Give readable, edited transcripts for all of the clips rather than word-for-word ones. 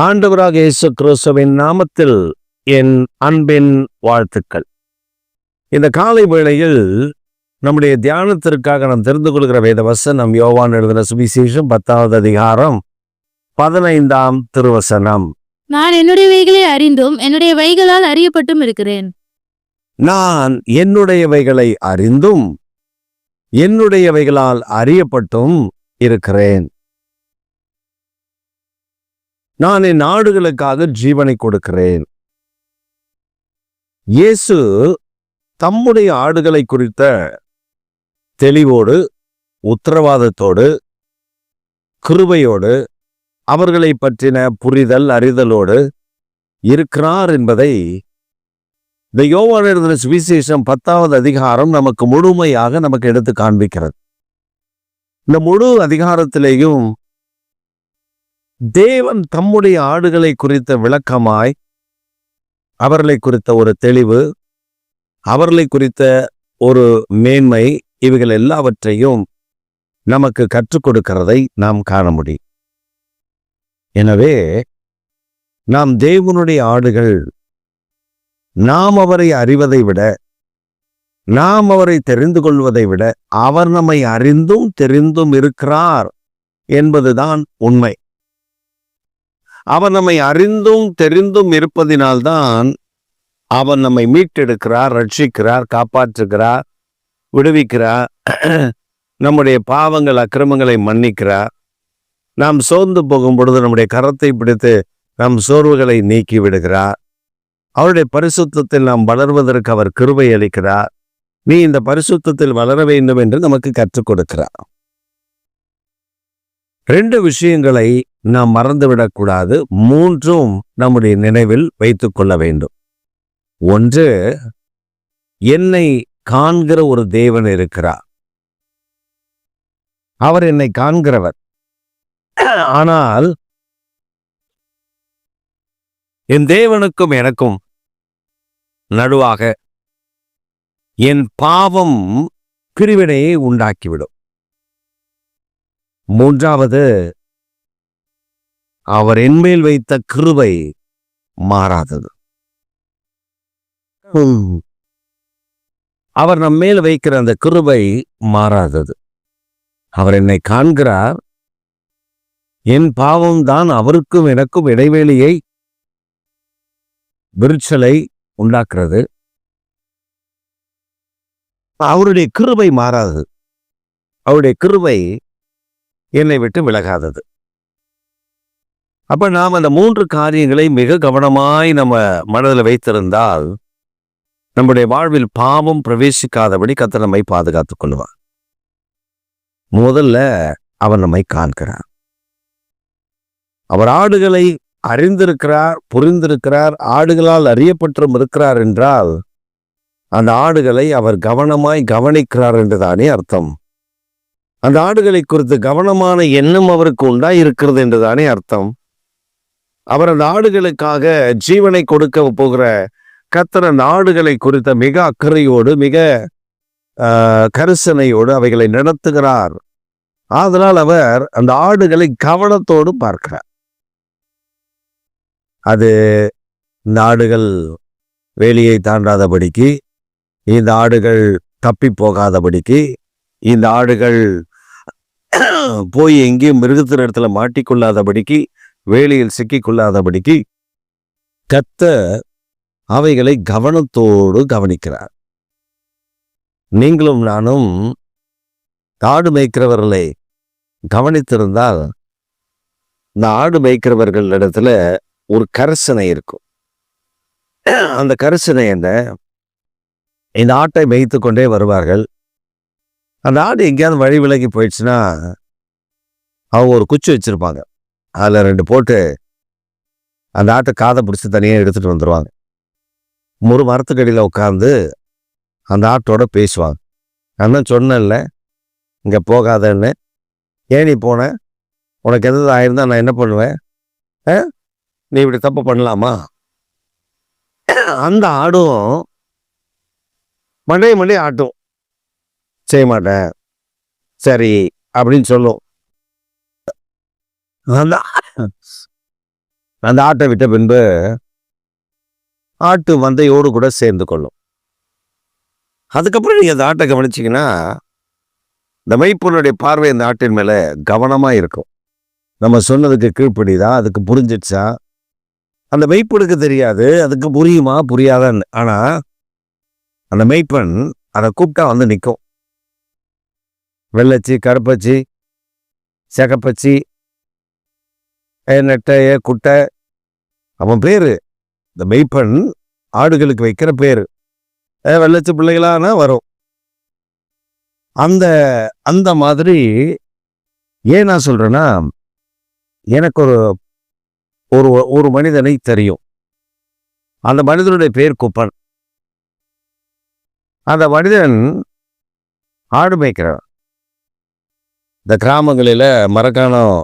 ஆண்டவராக இயேசு கிறிஸ்துவின் நாமத்தில் என் அன்பின் வாழ்த்துக்கள். இந்த காலை வேளையில் நம்முடைய தியானத்திற்காக நாம் தெரிந்து கொள்கிற வேத வசனம் யோவான் எழுதின சுவிசேஷம் 10வது அதிகாரம் 15ஆம் திருவசனம். நான் என்னுடையவைகளை அறிந்தும் என்னுடைய வைகளால் அறியப்பட்டும் இருக்கிறேன். நான் என்னுடையவைகளை அறிந்தும் என்னுடையவைகளால் அறியப்பட்டும் இருக்கிறேன். நான் என் ஆடுகளுக்காக ஜீவனை கொடுக்கிறேன். இயேசு தம்முடைய ஆடுகளை குறித்த தெளிவோடு, உத்தரவாதத்தோடு, கிருபையோடு, அவர்களை பற்றின புரிதல் அறிதலோடு இருக்கிறார் என்பதை இந்த யோவான் எழுதின சுவிசேஷம் 10வது அதிகாரம் நமக்கு முழுமையாக நமக்கு எடுத்து காண்பிக்கிறது. இந்த முழு அதிகாரத்திலேயும் தேவன் தம்முடைய ஆடுகளை குறித்த விளக்கமாய், அவர்களை குறித்த ஒரு தெளிவு, அவர்களை குறித்த ஒரு மேன்மை, இவைகள் எல்லாவற்றையும் நமக்கு கற்றுக் கொடுக்கிறதை நாம் காண முடியும். எனவே நாம் தேவனுடைய ஆடுகள். நாம் அவரை அறிவதை விட, நாம் அவரை தெரிந்து கொள்வதை விட, அவர் நம்மை அறிந்தும் தெரிந்தும் இருக்கிறார் என்பதுதான் உண்மை. அவர் நம்மை அறிந்தும் தெரிந்தும் இருப்பதினால்தான் அவர் நம்மை மீட்டெடுக்கிறார், ரட்சிக்கிறார், காப்பாற்றுகிறார், விடுவிக்கிறார், நம்முடைய பாவங்கள் அக்கிரமங்களை மன்னிக்கிறார். நாம் சோர்ந்து போகும் பொழுது நம்முடைய கரத்தை பிடித்து நம் சோர்வுகளை நீக்கி விடுகிறார். அவருடைய பரிசுத்தத்தில் நாம் வளர்வதற்கு அவர் கிருபை அளிக்கிறார். நீ இந்த பரிசுத்தத்தில் வளர வேண்டும் என்று நமக்கு கற்றுக் கொடுக்கிறார். 2 விஷயங்களை நாம் மறந்துவிடக்கூடாது. 3ம் நம்முடைய நினைவில் வைத்துக் கொள்ள வேண்டும். 1, என்னை காண்கிற ஒரு தேவன் இருக்கிறார். அவர் என்னை காண்கிறவர். ஆனால் என் தேவனுக்கும் எனக்கும் நடுவாக என் பாவம் பிரிவினையை உண்டாக்கிவிடும். 3வது, அவர் என்மேல் வைத்த கிருபை மாறாதது. அவர் நம்மேல் வைக்கிற அந்த கிருபை மாறாதது. அவர் என்னை காண்கிறார். என் பாவம் தான் அவருக்கும் எனக்கும் இடைவெளியை, விரிச்சலை உண்டாக்குறது. அவருடைய கிருபை மாறாதது. அவருடைய கிருபை என்னை விட்டு விலகாதது. அப்ப நாம் அந்த 3 காரியங்களை மிக கவனமாய் நம்ம மனதில் வைத்திருந்தால் நம்முடைய வாழ்வில் பாவம் பிரவேசிக்காதபடி கர்த்தர் நம்மை பாதுகாத்துக் கொள்வார். முதல்ல அவர் நம்மை காண்கிறார். அவர் ஆடுகளை அறிந்திருக்கிறார், புரிந்திருக்கிறார், ஆடுகளால் அறியப்பட்டும் இருக்கிறார் என்றால் அந்த ஆடுகளை அவர் கவனமாய் கவனிக்கிறார் என்றுதானே அர்த்தம். அந்த ஆடுகளை குறித்து கவனமான எண்ணம் அவருக்கு உண்டாய் இருக்கிறது என்றுதானே அர்த்தம். அவர் அந்த ஆடுகளுக்காக ஜீவனை கொடுக்க போகிற கர்த்தர் அந்த ஆடுகளை குறித்த மிக அக்கறையோடு, மிக கரிசனையோடு அவைகளை நடத்துகிறார். ஆதலால் அவர் அந்த ஆடுகளை கவனத்தோடு பார்க்கிறார். அது இந்த ஆடுகள் வேலியை தாண்டாதபடிக்கு, இந்த ஆடுகள் தப்பி போகாதபடிக்கு, இந்த ஆடுகள் போய் எங்கேயும் மிருகத்தின் இடத்துல மாட்டிக்கொள்ளாதபடிக்கு, வேலியில் சிக்கிக்கொள்ளாதபடிக்கு கர்த்தர் அவைகளை கவனத்தோடு கவனிக்கிறார். நீங்களும் நானும் ஆடு மேய்க்கிறவர்களை கவனித்திருந்தால் இந்த ஆடு மேய்க்கிறவர்கள் இடத்துல ஒரு கரிசனை இருக்கும். அந்த கரிசனை என்ன? இந்த ஆட்டை மேய்த்து கொண்டே வருவார்கள். அந்த ஆடு எங்கேயாவது வழி விலகி போயிடுச்சுன்னா அவங்க ஒரு குச்சி வச்சிருப்பாங்க. அதில் 2 போட்டு அந்த ஆட்டை காதை பிடிச்சி தனியாக எடுத்துட்டு வந்துடுவாங்க. ஒரு மரத்துக்கடியில் உட்காந்து அந்த ஆட்டோட பேசுவாங்க. நான் சொன்னேன்ல இங்கே போகாதன்னு, ஏன் நீ போன? உனக்கு எதாவது ஆயிருந்தா நான் என்ன பண்ணுவேன்? நீ இப்படி தப்பு பண்ணலாமா? அந்த ஆடும் மண்டே ஆட்டும். செய்ய மாட்டேன், சரி அப்படின்னு சொல்லும். அந்த ஆட்டை விட்ட பின்பு ஆட்டு மந்தையோடு கூட சேர்ந்து கொள்ளும். அதுக்கப்புறம் நீங்க அந்த ஆட்டை கவனிச்சீங்கன்னா, இந்த மெய்ப்பனுடைய பார்வை இந்த ஆட்டின் மேல கவனமா இருக்கும். நம்ம சொன்னதுக்கு கீழ்ப்படிதா, அதுக்கு புரிஞ்சிடுச்சா? அந்த மெய்ப்பனுக்கு தெரியாது அதுக்கு புரியுமா புரியாதான்னு. ஆனா அந்த மெய்ப்பன் அதை கூப்பிட்டா வந்து நிற்கும். வெள்ளச்சி, கருப்பச்சி, சிகப்பச்சி, நெட்டை, குட்டை, அவன் பேரு. இந்த மெய்ப்பன் ஆடுகளுக்கு வைக்கிற பேரு. வெள்ளச்சி பிள்ளைகளானா வரும். அந்த அந்த மாதிரி ஏன் நான் சொல்றேன்னா, எனக்கு ஒரு ஒரு ஒரு மனிதனை தெரியும். அந்த மனிதனுடைய பேர் குப்பன். அந்த மனிதன் ஆடு மேய்க்கிறவன். இந்த கிராமங்களில் மரக்காணம்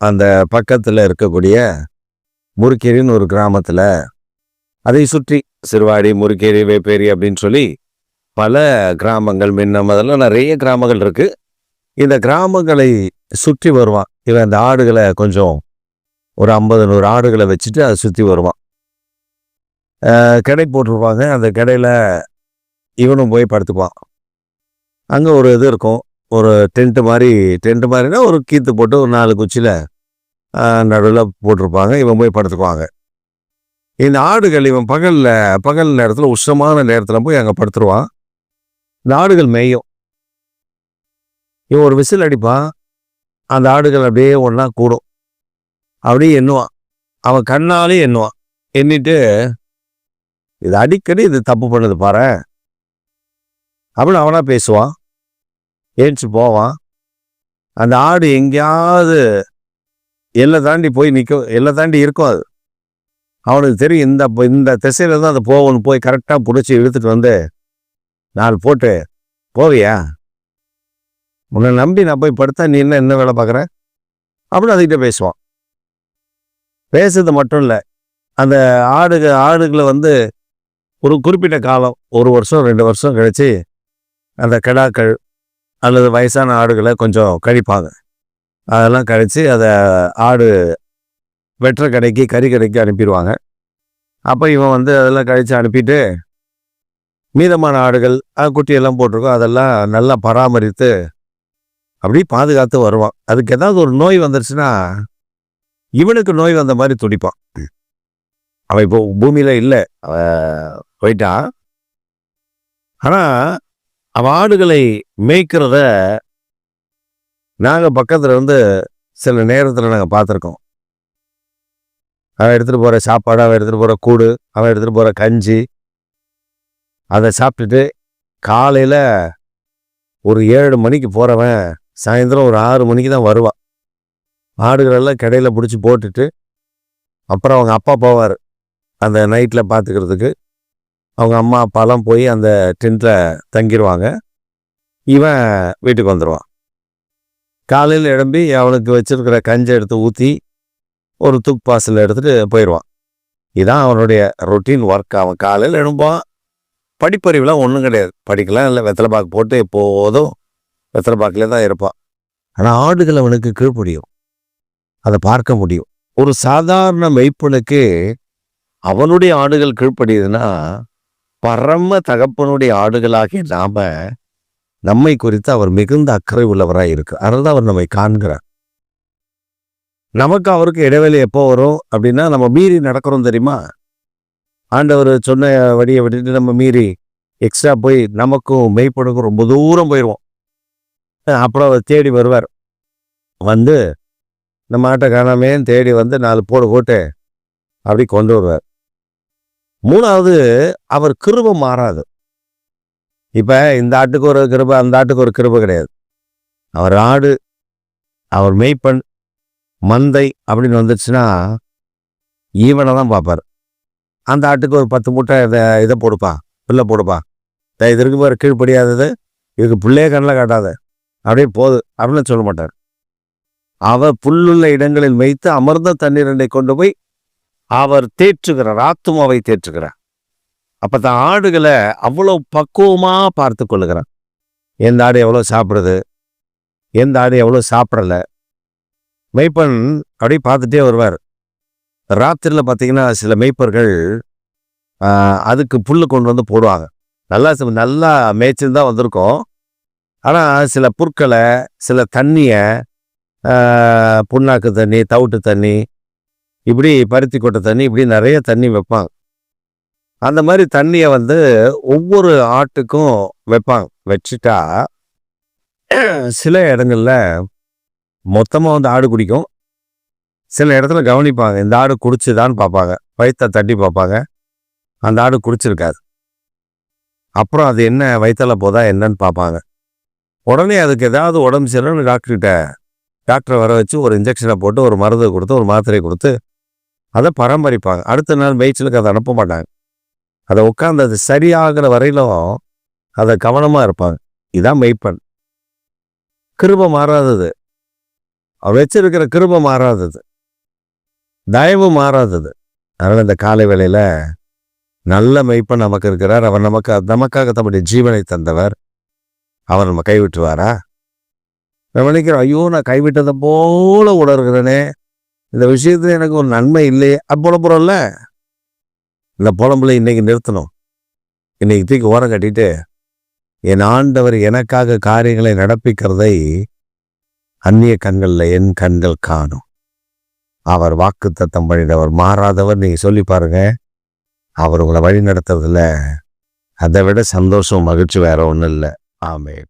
அந்த பக்கத்தில் இருக்கக்கூடிய முறுக்கேரின்னு ஒரு கிராமத்தில், அதை சுற்றி சிறுவாடி, முறுக்கேரி, வேப்பேரி அப்படின்னு சொல்லி பல கிராமங்கள், மின்னம், அதெல்லாம் நிறைய கிராமங்கள் இருக்கு. இந்த கிராமங்களை சுற்றி வருவான் இவன். இந்த ஆடுகளை கொஞ்சம் ஒரு 50-100 ஆடுகளை வச்சுட்டு அதை சுற்றி வருவான். கடை போட்டிருப்பாங்க. அந்த கடையில் இவனும் போய் படுத்துக்குவான். அங்கே ஒரு இது இருக்கும், ஒரு டென்ட்டு மாதிரினா ஒரு கீத்து போட்டு ஒரு 4 குச்சியில் நடுவில் போட்டிருப்பாங்க. இவன் போய் படுத்துக்குவாங்க. இந்த ஆடுகள் இவன் பகல் நேரத்தில், உஷ்ணமான நேரத்தில் போய் அங்கே படுத்துருவான். இந்த ஆடுகள் மேயும். இவன் ஒரு விசில் அடிப்பான். அந்த ஆடுகள் அப்படியே ஒன்றா கூடும். அப்படியே எண்ணுவான். அவன் கண்ணாலே எண்ணுவான். எண்ணிட்டு இது அடிக்கடி இது தப்பு பண்ணுது பாரு அப்படின்னு அவனா பேசுவான். ஏஞ்சி போவான். அந்த ஆடு எங்கேயாவது எல்லை தாண்டி போய் நிற்கும். எல்லை தாண்டி இருக்கும். அது அவனுக்கு தெரியும், இந்த திசையில தான் அது போகணும். போய் கரெக்டாக பிடிச்சி இழுத்துட்டு வந்து 4 போட்டு போவியா, உன்னை நம்பி நான் போய் படுத்தா நீ என்ன வேலை பார்க்குற அப்படின்னு அதுக்கிட்ட பேசுவான். பேசுறது மட்டும் இல்லை, அந்த ஆடுகளை ஒரு குறிப்பிட்ட காலம், 1 வருஷம் 2 வருஷம் கழிச்சு அந்த கிடாக்கள் அல்லது வயசான ஆடுகளை கொஞ்சம் கழிப்பாங்க. அதெல்லாம் கழித்து அதை ஆடு வெட்டுற கடைக்கு, கறி கடைக்கு அனுப்பிடுவாங்க. அப்போ இவன் அதெல்லாம் கழித்து அனுப்பிட்டு மீதமான ஆடுகள் குட்டியெல்லாம் போட்டிருக்கோம், அதெல்லாம் நல்லா பராமரித்து அப்படி பாதுகாத்து வருவான். அதுக்கு ஏதாவது ஒரு நோய் வந்துருச்சுன்னா இவனுக்கு நோய் வந்த மாதிரி துடிப்பான். அவன் இப்போ பூமியில் இல்லை, அவன் போயிட்டான். ஆனால் அவன் ஆடுகளை மேய்க்கிறத நாங்கள் பக்கத்தில் சில நேரத்தில் நாங்கள் பார்த்துருக்கோம். அவன் எடுத்துகிட்டு போகிற சாப்பாடு, அவன் எடுத்துகிட்டு போகிற கூடு, அவன் எடுத்துகிட்டு போகிற கஞ்சி, அதை சாப்பிட்டுட்டு காலையில் ஒரு 7 மணிக்கு போகிறவன் சாயந்தரம் ஒரு 6 மணிக்கு தான் வருவான். ஆடுகளெல்லாம் கடையில் பிடிச்சி போட்டுட்டு அப்புறம் அவங்க அப்பா போவார் அந்த நைட்டில் பார்த்துக்கிறதுக்கு. அவங்க அம்மா அப்பாலாம் போய் அந்த டென்ட்டில் தங்கிடுவாங்க. இவன் வீட்டுக்கு வந்துடுவான். காலையில் எழும்பி அவனுக்கு வச்சுருக்கிற கஞ்சை எடுத்து ஊற்றி ஒரு தூக்குப்பாசில் எடுத்துகிட்டு போயிடுவான். இதுதான் அவனுடைய ரொட்டீன் ஒர்க். அவன் காலையில் எழும்பான். படிப்பறிவுலாம் ஒன்றும் கிடையாது, படிக்கலாம் இல்லை, வெத்தலை பாக்கு போட்டு எப்போதும் வெத்தலை பாக்கிலே தான் இருப்பான். ஆனால் ஆடுகள் அவனுக்கு கீழ்ப்படியும், அதை பார்க்க முடியும். ஒரு சாதாரண மெய்ப்பனுக்கு அவனுடைய ஆடுகள் கீழ்ப்படியுதுன்னா, பரம தகப்பனுடைய ஆடுகளாகிய நாம நம்மை குறித்து அவர் மிகுந்த அக்கறை உள்ளவராய் இருக்கு. அதனால அவர் நம்மை காண்கிறார். நமக்கு அவருக்கு இடைவெளி எப்போ வரும் அப்படின்னா, நம்ம மீறி நடக்கிறோம் தெரியுமா. ஆண்டவர் சொன்ன வழியை விட்டுட்டு நம்ம மீறி எக்ஸ்ட்ரா போய் நமக்கும் மெய்ப்பனுக்கும் ரொம்ப தூரம் போயிடுவோம். அப்புறம் அவர் தேடி வருவார். நம்ம ஆட்டை காணாமே தேடி 4 போட்டு அப்படி கொண்டு வருவார். 3வது, அவர் கிருபை மாறாது. இப்போ இந்த ஆட்டுக்கு ஒரு கிருபை, அந்த ஆட்டுக்கு ஒரு கிருபை கிடையாது. அவர் ஆடு, அவர் மெய்ப்பன், மந்தை அப்படின்னு வந்துச்சுன்னா ஈவனை தான் பார்ப்பார். அந்த ஆட்டுக்கு ஒரு 10 மூட்டை இதை போடுப்பா, புல்லை போடுப்பா, இது இருக்கு பாரு கீழ்ப்படியாதது, இதுக்கு புள்ளையே கண்ணில் காட்டாத, அப்படியே போகுது அப்படின்னு சொல்ல மாட்டார். அவர் புல்லுள்ள இடங்களில் மேய்த்து அமர்ந்த தண்ணீரை கொண்டு போய் அவர் தேற்றுகிறார், ஆத்துமாவை தேற்றுகிறார். அப்போ தான் ஆடுகளை அவ்வளோ பக்குவமாக பார்த்து கொள்ளுகிறார். எந்த ஆடு எவ்வளோ சாப்பிடுது, எந்த ஆடு எவ்வளோ சாப்பிடலை. மெய்ப்பன் அப்படி பார்த்துட்டே வருவார். ராத்திரியில் பார்த்தீங்கன்னா சில மேய்ப்பர்கள் அதுக்கு புல்லு கொண்டு வந்து போடுவாங்க. நல்லா மேய்ச்சல் தான் வந்திருக்கும். ஆனால் சில புற்களை, சில தண்ணியை, புண்ணாக்கு தண்ணி, தவிட்டு தண்ணி, இப்படி பருத்தி கொட்டை தண்ணி, இப்படி நிறைய தண்ணி வைப்பாங்க. அந்த மாதிரி தண்ணியை வந்து ஒவ்வொரு ஆட்டுக்கும் வைப்பாங்க. வச்சுட்டா சில இடங்கள்ல மொத்தமாக வந்து ஆடு குடிக்கும். சில இடத்துல கவனிப்பாங்க, இந்த ஆடு குடிச்சுதான்னு பார்ப்பாங்க. வயிற்ற தட்டி பார்ப்பாங்க, அந்த ஆடு குடிச்சிருக்காது. அப்புறம் அது என்ன வயிற்றால போதா என்னன்னு பார்ப்பாங்க. உடனே அதுக்கு ஏதாவது உடம்பு சரியில்லைன்னு டாக்டரை வர வச்சு ஒரு இன்ஜெக்ஷனை போட்டு, ஒரு மருந்து கொடுத்து, ஒரு மாத்திரை கொடுத்து அதை பராமரிப்பாங்க. அடுத்த நாள் மேய்ச்சலுக்கு அதை அனுப்ப மாட்டாங்க. அதை உட்காந்து அது சரியாகிற வரையிலும் அதை கவனமாக இருப்பாங்க. இதான் மெய்ப்பன். கிருபை மாறாதது, அவர் வச்சிருக்கிற கிருபை மாறாதது, தயவு மாறாதது. அதனால் இந்த காலை வேளையில் நல்ல மெய்ப்பன் நமக்கு இருக்கிறார். அவர் நமக்காக தம்முடைய ஜீவனை தந்தவர். அவர் நம்ம கைவிட்டுருவாரா? நம்ம நினைக்கிறோம், ஐயோ நான் கைவிட்டதை போல உணர்கிறேனே, இந்த விஷயத்துல எனக்கு ஒரு நன்மை இல்லையே, புலம்புறோம்ல. இந்த புலம்புல இன்னைக்கு நிறுத்தணும். இன்னைக்கு தூக்கி ஓரம் கட்டிட்டு, என் ஆண்டவர் எனக்காக காரியங்களை நடப்பிக்கிறதை அந்நிய கண்களில் என் கண்கள் காணும். அவர் வாக்குத்தத்தம் பண்ணினவர், மாறாதவர். நீங்க சொல்லி பாருங்க, அவர் உங்களை வழி நடத்துறதுல அதை விட சந்தோஷம், மகிழ்ச்சி வேற ஒன்றும் இல்லை. ஆமென்.